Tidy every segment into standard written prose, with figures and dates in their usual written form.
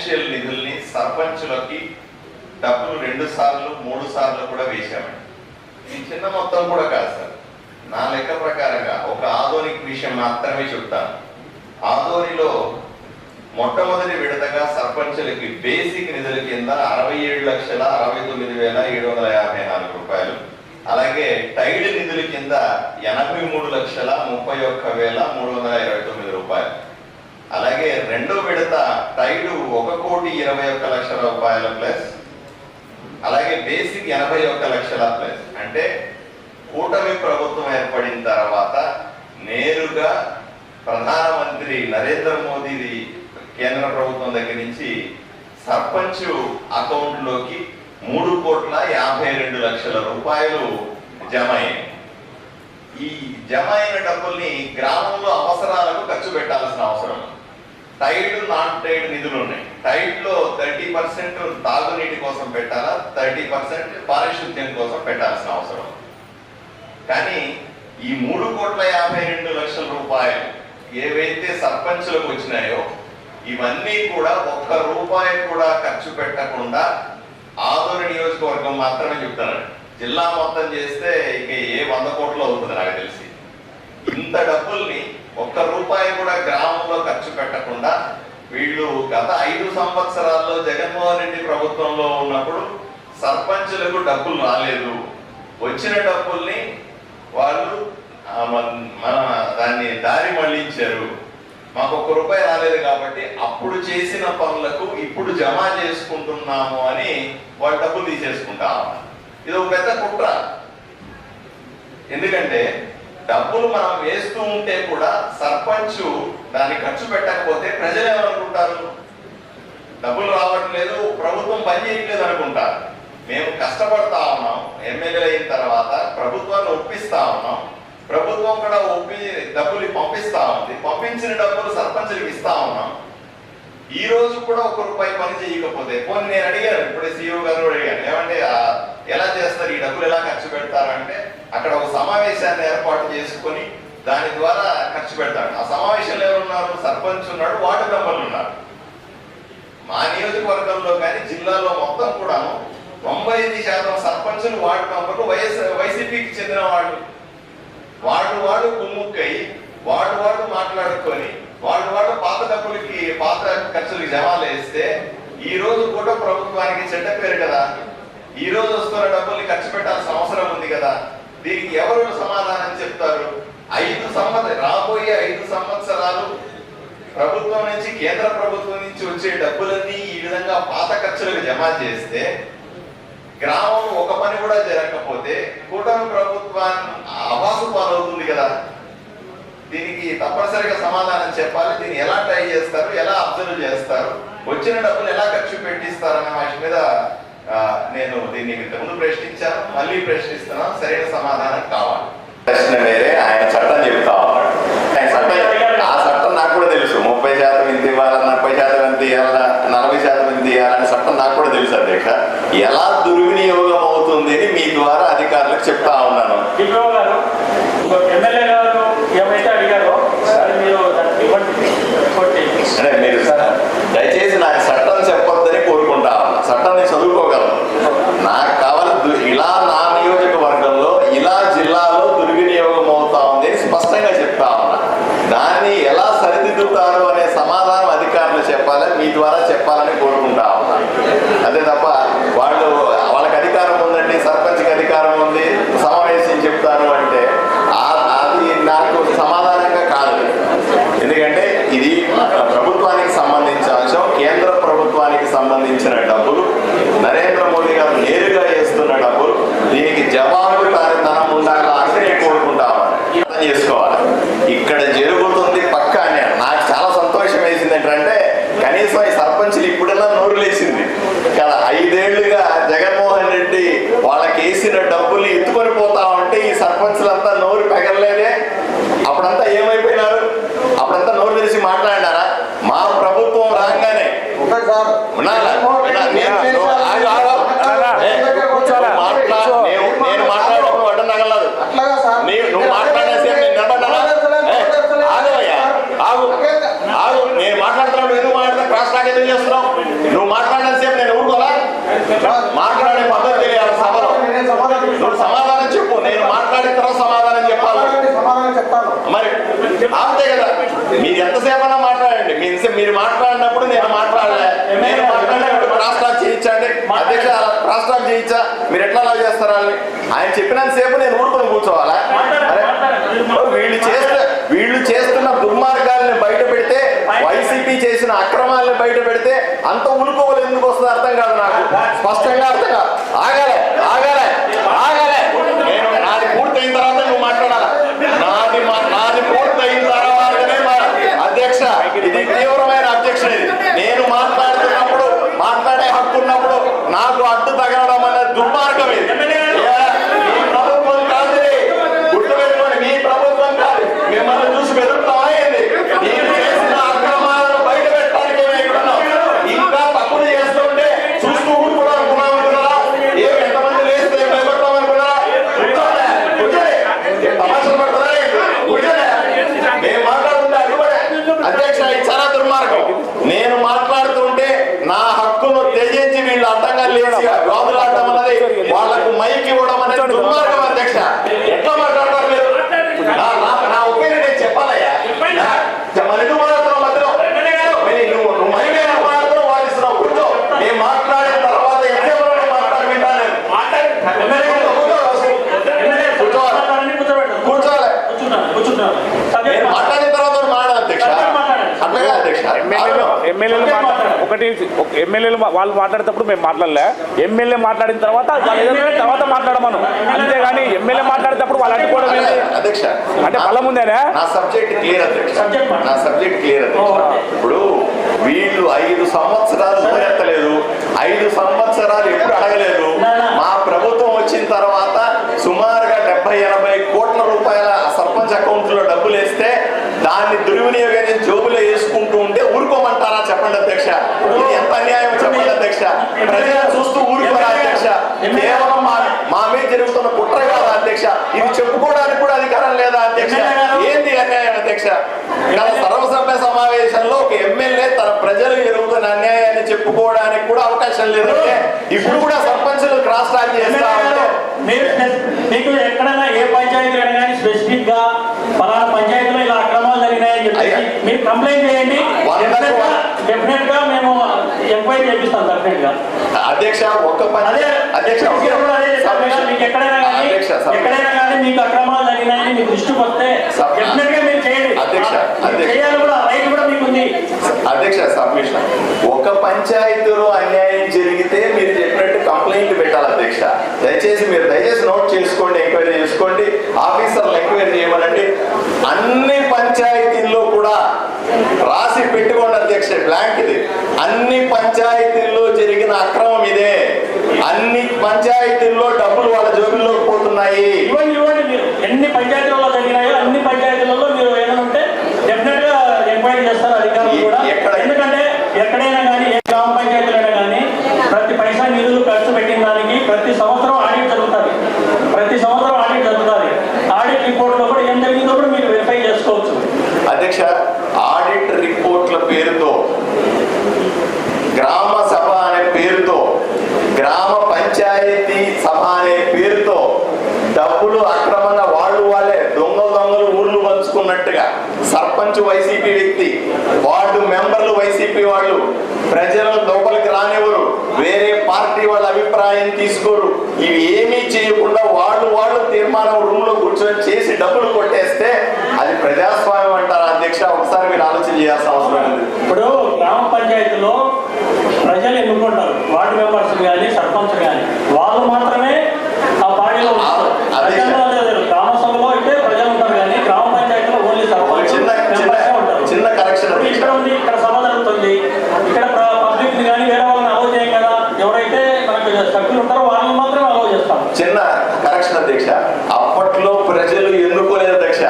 Financial నిధుల్ని సర్పంచులకి డబ్బులు 2 సార్లు 3 సార్లు కూడా వేశామండి. ఇది చిన్న మొత్తం కూడా కాదు సార్. నా లెక్క ప్రకారంగా ఒక ఆదోనికి విషయం మాత్రమే చెప్తాను. ఆదోనిలో మొట్టమొదటి విడతగా సర్పంచులకి బేసిక్ నిధుల కింద 67,69,754 రూపాయలు, అలాగే టైడ్ నిధుల కింద 83,31,329 రూపాయలు, అలాగే రెండో విడత టైడ్ 1,21,00,000 రూపాయల ప్లస్, అలాగే బేసిక్ 81 లక్షల ప్లస్. అంటే కూటమి ప్రభుత్వం ఏర్పడిన తర్వాత నేరుగా ప్రధానమంత్రి నరేంద్ర మోదీ కేంద్ర ప్రభుత్వం దగ్గర నుంచి సర్పంచ్ అకౌంట్లోకి 3,52,00,000 రూపాయలు జమ అయ్యాయి. ఈ జమ అయిన డబ్బుల్ని గ్రామంలో అవసరాలకు ఖర్చు పెట్టాల్సిన అవసరం. టైడ్ నాన్ టైడ్ నిధులు ఉన్నాయి. టైడ్ లో 30% తాగునీటి కోసం పెట్టాలా, 30% పారిశుద్ధ్యం కోసం పెట్టాల్సిన అవసరం. కానీ ఈ 3,52,00,000 రూపాయలు ఏవైతే సర్పంచులకు వచ్చినాయో ఇవన్నీ కూడా ఒక్క రూపాయి కూడా ఖర్చు పెట్టకుండా ఆదోని నియోజకవర్గం మాత్రమే చెప్తాను. జిల్లా మొత్తం చేస్తే ఇక ఏ 100 కోట్లు అవుతుంది నాకు తెలిసి. ఇంత డబ్బుల్ని ఒక్క రూపాయి కూడా గ్రామంలో ఖర్చు పెట్టకుండా వీళ్ళు గత 5 సంవత్సరాల్లో జగన్మోహన్ రెడ్డి ప్రభుత్వంలో ఉన్నప్పుడు సర్పంచులకు డబ్బులు రాలేదు. వచ్చిన డబ్బుల్ని వాళ్ళు మన దాన్ని దారి మళ్లించారు. మాకు 1 రూపాయి రాలేదు కాబట్టి అప్పుడు చేసిన పనులకు ఇప్పుడు జమ చేసుకుంటున్నాము అని వాళ్ళు డబ్బులు తీసేసుకుంటాం. ఇది ఒక పెద్ద కుట్ర. ఎందుకంటే డబ్బులు మనం వేస్తూ ఉంటే కూడా సర్పంచ్ దాన్ని ఖర్చు పెట్టకపోతే ప్రజలు ఏమనుకుంటారు? డబ్బులు రావట్లేదు, ప్రభుత్వం పనిచేయట్లేదు అనుకుంటారు. మేము కష్టపడతా ఉన్నాం, ఎమ్మెల్యేలు అయిన తర్వాత ప్రభుత్వాన్ని ఒప్పిస్తా ఉన్నాం, ప్రభుత్వం కూడా డబ్బులు పంపిస్తా ఉంది, పంపించిన డబ్బులు సర్పంచులకు ఇస్తా ఉన్నాం. ఈ రోజు కూడా 1 రూపాయి పని చేయకపోతే పోనీ నేను అడిగాను, ఇప్పుడే సీఈఓ గారు అడిగాను, ఏమంటే ఎలా చేస్తారు, ఈ డబ్బులు ఎలా ఖర్చు పెడతారు అంటే అక్కడ ఒక సమావేశాన్ని ఏర్పాటు చేసుకొని దాని ద్వారా ఖర్చు పెడతాడు. ఆ సమావేశంలో ఎవరున్నారు? సర్పంచ్ ఉన్నాడు, వార్డు మెంబర్లు ఉన్నారు. మా నియోజకవర్గంలో కానీ జిల్లాలో మొత్తం కూడా 95% సర్పంచులు వార్డు మెంబర్లు వైసీపీకి చెందిన వాళ్ళు. వాడు కుమ్ముక్కై వాడు మాట్లాడుకొని వాడు పాత డబ్బులకి పాత ఖర్చులకి జమాలు వేస్తే ఈ రోజు కూడా ప్రభుత్వానికి చెడ్డ పేరు కదా. ఈ రోజు వస్తున్న డబ్బుల్ని ఖర్చు పెట్టాల్సిన అవసరం ఉంది కదా. దీనికి ఎవరు సమాధానం చెప్తారు? రాబోయే 5 సంవత్సరాలు ప్రభుత్వం నుంచి కేంద్ర ప్రభుత్వం నుంచి వచ్చే డబ్బులన్నీ ఈ విధంగా పాత ఖర్చులకు జమ చేస్తే గ్రామం ఒక పని కూడా జరగకపోతే కూటమి ప్రభుత్వాన్ని అవాసు పాలవుతుంది కదా. దీనికి తప్పనిసరిగా సమాధానం చెప్పాలి. దీన్ని ఎలా ట్రై చేస్తారు, ఎలా అబ్జర్వ్ చేస్తారు, వచ్చిన డబ్బులు ఎలా ఖర్చు పెట్టిస్తారు అనే వాటి మీద నేను దీన్ని ముందు ప్రశ్నించాను, మళ్ళీ ప్రశ్నిస్తున్నాను. సరైన సమాధానం కావాలి. ప్రశ్న వేరే, ఆయన చట్టం చెప్తా ఉన్నాడు. ఆ చట్టం నాకు కూడా తెలుసు. 30% ఇంత ఇవ్వాలన్నా, 70% ఎంత ఇవ్వాలన్నా, 40% ఎంత ఇవ్వాలనే చట్టం నాకు కూడా తెలుసు అధ్యక్ష. ఎలా దుర్వినియోగం అవుతుంది అని మీ ద్వారా అధికారులకు చెప్తా ఉన్నాను. అంటే మీరు దయచేసి నాకు చట్టం చెప్పొద్దని కోరుకుంటా ఉన్నా. చట్టాన్ని చదువుకోగలను. నాకు కావాలి ఇలా నా నియోజకవర్గంలో ఇలా జిల్లాలో దుర్వినియోగం అవుతా ఉంది అని స్పష్టంగా చెప్తా ఉన్నా. దాన్ని ఎలా సరిదిద్దుతారు అనే సమాధానం అధికారులు చెప్పాలని మీ ద్వారా చెప్పాలని కోరుకుంటా ఉన్నా. అదే తప్ప వాళ్ళకి అధికారం ఉందండి, సర్పంచ్కి అధికారం ఉంది, సమావేశం చెప్తాను అంటే అది నాకు సమాధానంగా కాదు. ఎందుకంటే ఇది ప్రభుత్వానికి సంబంధించిన అంశం, కేంద్ర ప్రభుత్వానికి సంబంధించిన డబ్బులు, నరేంద్ర మోదీ గారు నేరుగా వేస్తున్న డబ్బులు. దీనికి జవాబుదారీతనం ఉండాలి అని నేను కోరుకుంటామని అర్థం చేసుకోవాలి. ఇక్కడ జరుగుతుంది పక్కా. నాకు చాలా సంతోషం వేసింది ఏంటంటే కనీసం ఈ సర్పంచ్లు ఇప్పుడన్నా నోరు లేచింది కదా. 5 ఏళ్లుగా జగన్మోహన్ రెడ్డి వాళ్ళకి వేసిన డబ్బులు ఎత్తుకొని పోతా ఉంటే ఈ సర్పంచ్లంతా నోరు పెగలలేదే. అప్పుడంతా ఏమైపోయినారు? అప్పుడంతా నోరు తెరిచి మాట్లాడినారా? మా ప్రభుత్వం రాగానే నేను మాట్లాడేప్పుడు అడ్డం తగలదు. నువ్వు మాట్లాడేసి నేను నిలబడ్డా చెప్తాను. మరి అంతే కదా, మీరు ఎంతసేపైనా మాట్లాడండి. మీరు మాట్లాడినప్పుడు నేను మాట్లాడలే, నేను మాట్లాడినప్పుడు రాష్ట్రాలు చేయించండి అధ్యక్ష, రాష్ట్రాలు చేయించా, మీరు ఎట్లా అలా చేస్తారా అని ఆయన చెప్పినంత సేపు నేను ఊరుకొని కూర్చోవాలా? వీళ్ళు చేస్తున్న దుర్మార్గాల్ని బయట పెడితే, వైసీపీ చేసిన అక్రమాలని బయట పెడితే అంత ఉనుకోవాలి ఎందుకు వస్తుంది అర్థం కాదు నాకు, స్పష్టంగా అర్థం కాదు. ఆగాలే ఆగాలే ఆగాలే, నేను నాది పూర్తయిన తర్వాత నువ్వు మాట్లాడాలా, నాది పూర్తయిన తర్వాతనే అధ్యక్ష, ఇది తీవ్రమైన అధ్యక్షుడు. ఇది నేను మాట్లాడుతున్నప్పుడు, మాట్లాడే హక్కు ఉన్నప్పుడు నాకు అడ్డు తగలడం అనేది దుర్మార్గం. ఇది మీ ప్రభుత్వం కాదు, గుర్తు పెట్టుకోండి, మీ ప్రభుత్వం కాదు. మిమ్మల్ని చూసి బెదురుతామా ఏంది? నేను చేసిన అక్రమాలను బయట పెట్టడానికి ఇక్కడ ఇంకా తప్పులు చేస్తుంటే చూస్తూ ఊరుకోవడం అనుకున్నాం అనుకున్నారా? ఎంతమంది లేస్తే భయపడతాం అనుకున్నారా? తమాషలు పడుతుందా? మేము మాట్లాడుతుంటే అడ్డుపడే అధ్యక్ష, ఇది చాలా దుర్మార్గం. నేను మాట్లాడుతుంటే నా హక్కును త్యజించి వీళ్ళు అడ్డంగా లేచి వ్యాధులాడటం అన్నది, వాళ్లకు మైక్ ఇవ్వడం అనేది దుర్మార్గం అధ్యక్ష. ఎట్లా మాట్లాడతారు మీరు? నా ఒపీనియన్ నేను చెప్పాలయ్యా, మరి ఎందుకు మాట్లాడుతున్నావు మధ్యలో? నువ్వు మైక్ మాట్లాడుతున్నావు, వాదిస్తున్నావు. కూర్చో, నేను మాట్లాడిన తర్వాత ఎంతసేపు మాట్లాడి వింటాను నేను. కూర్చోవాలి, నేను మాట్లాడిన తర్వాత మాట్లాడాలి అధ్యక్ష. అట్లాగే అధ్యక్ష, ఎమ్మెల్యేలు వాళ్ళు మాట్లాడేటప్పుడు మేము మాట్లాడలే, ఎమ్మెల్యే మాట్లాడిన తర్వాత తర్వాత మాట్లాడమను, అంతేగాని ఎమ్మెల్యే మాట్లాడేటప్పుడు వాళ్ళు అడ్డుకోవడం ఏంటి అధ్యక్ష? అంటే బలం ఉందేనా? నా సబ్జెక్ట్ క్లియర్ అధ్యక్ష, నా సబ్జెక్ట్ క్లియర్ అధ్యక్ష. ఇప్పుడు వీళ్ళు 5 సంవత్సరాలు నోరెత్తలేదు, 5 సంవత్సరాలు ఎప్పుడు అడగలేదు. మా ప్రభుత్వం వచ్చిన తర్వాత సుమారుగా 70-80 కోట్ల రూపాయల సర్పంచ్ అకౌంట్ లో డబ్బులు వేస్తే దాన్ని దుర్వినియోగం జోబులో వేసుకుంటూ ఉంటే ఊరుకోమంటారా చెప్పండి అధ్యక్ష? ఇది ఎంత అన్యాయం చెప్పండి అధ్యక్ష? ప్రజలు చూస్తూ ఊరుకోరా అధ్యక్ష? కేవలం మా మీద జరుగుతున్న కుట్ర కాదా అధ్యక్ష? ఇది చెప్పుకోవడానికి కూడా అధికారం లేదా అధ్యక్ష? ఏంది అన్యాయం అధ్యక్ష? గత సర్వసభ్య సమావేశంలో ఒక ఎమ్మెల్యే తన ప్రజలకు జరుగుతున్న అన్యాయాన్ని చెప్పుకోవడానికి కూడా అవకాశం లేదంటే ఇప్పుడు కూడా సర్పంచులు క్రాస్ టాక్ చేస్తా ఉంటే మీకు ఎక్కడైనా ఏ పంచాయతీ అయినా కానీ స్పెసిఫిక్ గా పలానా పంచాయతీలో ఇలా అక్రమాలు జరిగినాయని చెప్పి మీరు కంప్లైంట్ చేయండి, డెఫినెట్ గా మేము ఎంక్వైరీ చేపిస్తాం డెఫినెట్ గా అధ్యక్ష. ఒక్క అధ్యక్ష, మీకు ఎక్కడైనా కానీ మీకు అక్రమాలు జరిగినాయని మీకు దృష్టికి వస్తే డెఫినెట్ గా మీరు చేయండి అధ్యక్ష. చేయాలి కూడా, రైట్ కూడా మీకు ఉంది అధ్యక్ష. సబ్మిషన్, ఒక పంచాయతీలో అన్యాయం జరిగితే మీరు చెప్పినట్టు కంప్లైంట్ పెట్టాలి అధ్యక్ష. దయచేసి నోట్ చేసుకోండి, ఎంక్వైరీ చేసుకోండి, ఆఫీసర్లు ఎంక్వైరీ చేయమనండి. అన్ని పంచాయతీల్లో కూడా రాసి పెట్టుకోండి అధ్యక్ష, బ్లాంక్ ఇది. అన్ని పంచాయతీల్లో జరిగిన అక్రమం ఇదే, అన్ని పంచాయతీల్లో డబ్బులు వాళ్ళ జోబుల్లోకి పోతున్నాయి. ఇవ్వండి మీరు ఎన్ని పంచాయతీలలో జరిగినాయో అన్ని పంచాయతీలలో మీరు ఏదైనా ఉంటే డెఫినెట్ గా ఎంక్వైరీ చేస్తారు అధికారులు కూడా. ఎందుకంటే ఎక్కడైనా కానీ ఏ గ్రామ పంచాయతీలైనా కానీ ప్రతి పైసా నిధులు ఖర్చు పెట్టిన దానికి ప్రతి సంవత్సరం ఆడిట్ జరుగుతుంది, ఆడిట్ రిపోర్ట్ లో కూడా ఏం జరిగిందో కూడా మీరు వెరిఫై చేసుకోవచ్చు అధ్యక్ష. ఆడిట్ రిపోర్ట్ల పేరుతో, గ్రామ సభ అనే పేరుతో, గ్రామ పంచాయతీ సభ అనే పేరుతో డబ్బులు అక్రమంగా వాళ్ళే దొంగలు ఊర్లు పంచుకున్నట్టుగా సర్పంచ్ వైసీపీ వ్యక్తి, వార్డు మెంబర్లు వైసీపీ వాళ్ళు, ప్రజల లోపలికి రానివ్వరు, వేరే పార్టీ వాళ్ళ అభిప్రాయం తీసుకోరు. ఇవి ఏమీ చేయకుండా వాళ్ళు తీర్మానం రూమ్ లో కూర్చొని చేసి డబ్బులు కొట్టేస్తే అది ప్రజాస్వామ్యం అంటారా అధ్యక్ష? ఒకసారి మీరు ఆలోచన చేయాల్సిన అవసరం ఉంది. ఇప్పుడు గ్రామ పంచాయతీలో ప్రజలు ఎన్నుకుంటారు, వార్డు మెంబర్స్ కానీ సర్పంచ్ కానీ, వాళ్ళు మాత్రమే ఆ పార్టీలో గ్రామ సభలో అయితే ప్రజలు ఉంటారు కానీ గ్రామ పంచాయతీలో ఓన్లీ సర్పంచ్ చిన్న కరెక్షన్. ఇక్కడ ఉంది, ఇక్కడ సభ జరుగుతుంది, ఇక్కడ పబ్లిక్ కానీ వేరే వాళ్ళని అలౌ చేయం కదా. ఎవరైతే మనకు సభ్యులు ఉంటారో వాళ్ళని మాత్రమే అలౌ చేస్తాం. చిన్న కరెక్షన్ అధ్యక్ష, అప్పట్లో ప్రజలు ఎన్నుకోలేదు అధ్యక్ష,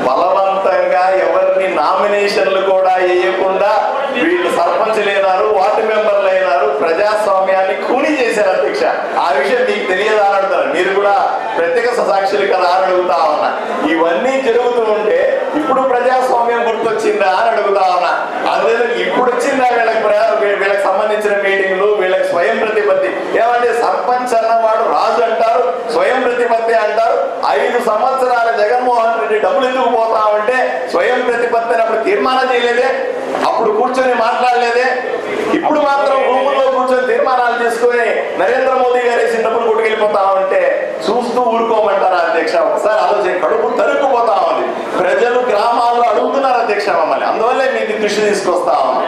బలవంతంగా ఎవరిని నామినేషన్లు కూడా వేయకుండా వీళ్ళు సర్పంచ్లు అయినారు, వార్డు మెంబర్లు అయినారు, ప్రజాస్వామ్యాన్ని కూని చేశారు అధ్యక్ష. ఆ విషయం మీకు తెలియదా అని అడుగుతారు, మీరు కూడా ప్రత్యేక సాక్షులు కదా అని అడుగుతా ఉన్నా. ఇవన్నీ జరుగుతూ ఉంటే ఇప్పుడు ప్రజాస్వామ్యం గుర్తొచ్చిందా అని అడుగుతా ఉన్నా. అదే ఇప్పుడు వచ్చిందా వీళ్ళకి సంబంధించిన మీటింగ్లు, వీళ్ళకి స్వయం ప్రతిపత్తి. ఏమంటే సర్పంచ్ అన్నవాడు రాజు అంటారు, స్వయం ప్రతిపత్తి అంటారు. 5 సంవత్సరాల జగన్మోహన్ రెడ్డి డబ్బులు ఎందుకు పోతామంటే స్వయం ప్రతిపత్తిని అప్పుడు తీర్మానం చేయలేదే, అప్పుడు కూర్చొని మాట్లాడలేదే. ఇప్పుడు మాత్రం రూముల్లో కూర్చొని తీర్మానాలు చేసుకుని నరేంద్ర మోదీ గారు వేసిన డబ్బులు కొట్టుకెళ్ళిపోతామంటే చూస్తూ ఊరుకోమంటారా అధ్యక్ష? ఒకసారి ఆలోచన, కడుపు తరుక్కుపోతా ఉంది. ప్రజలు గ్రామాల్లో అడుగుతున్నారు అధ్యక్ష మమ్మల్ని, అందువల్లే మీకు దృష్టి తీసుకొస్తా ఉన్నాం.